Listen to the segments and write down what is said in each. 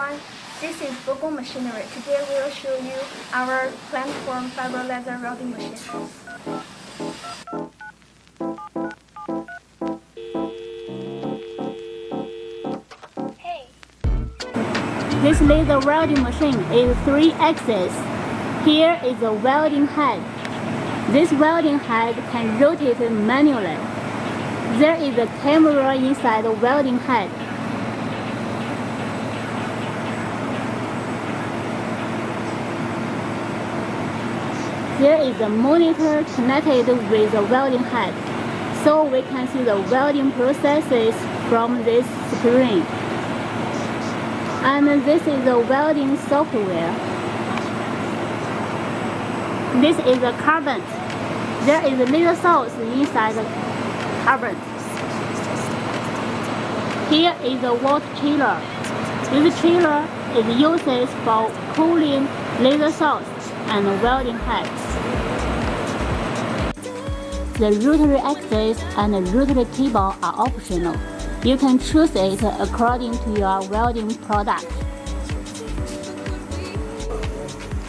everyone, this is BOGONG Machinery. Today we will show you our platform fiber laser welding machine. This laser welding machine is 3-axis. Here is the welding head. This welding head can rotate manually. There is a camera inside the welding head. There is a monitor connected with the welding head, so we can see the welding processes from this screen. And this is the welding software. This is the carbon. There is a laser source inside the carbon. Here is the water chiller. This chiller is used for cooling laser source and welding heads. The rotary axis and the rotary cable are optional. You can choose it according to your welding product.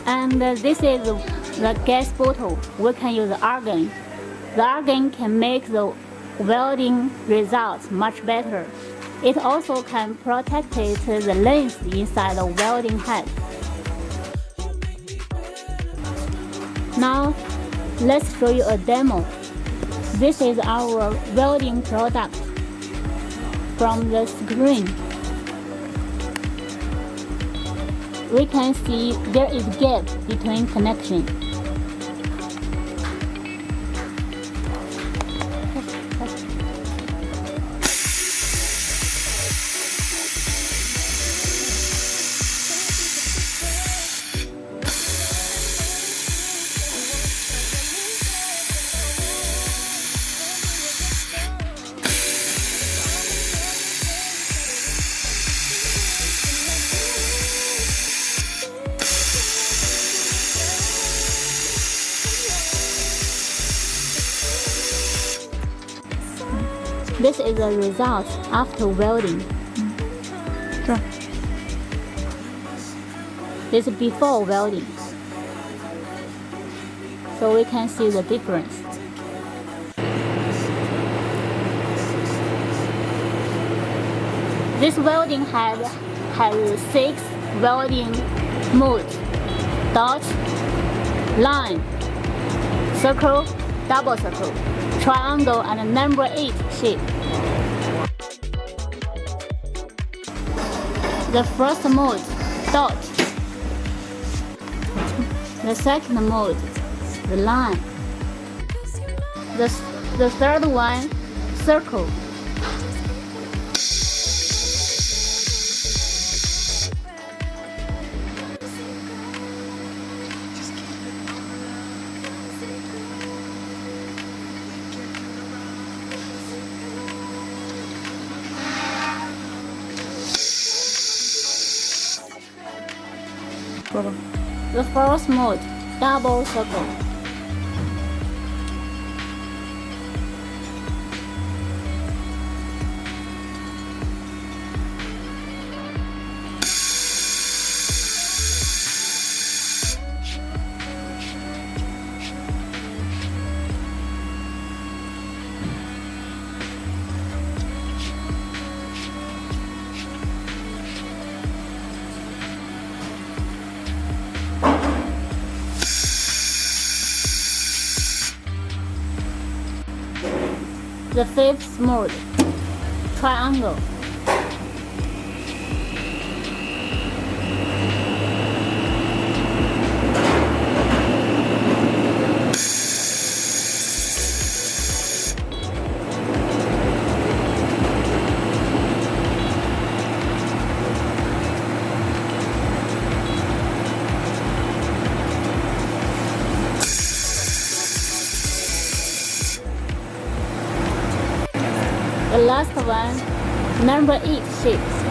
And this is the gas bottle. We can use argon. The argon can make the welding results much better. It also can protect the lens inside the welding head. Now, let's show you a demo. This is our welding product from the screen. We can see there is gap between connection. This is the result after welding. Sure. This is before welding. So we can see the difference. This welding head has 6 welding modes: dot, line, circle, double circle, triangle, and number 8 shape. The first mode, dot. The second mode, the line. The third one, circle. The fourth mode, double circle. The fifth mode, triangle. The last one, number 8 shape.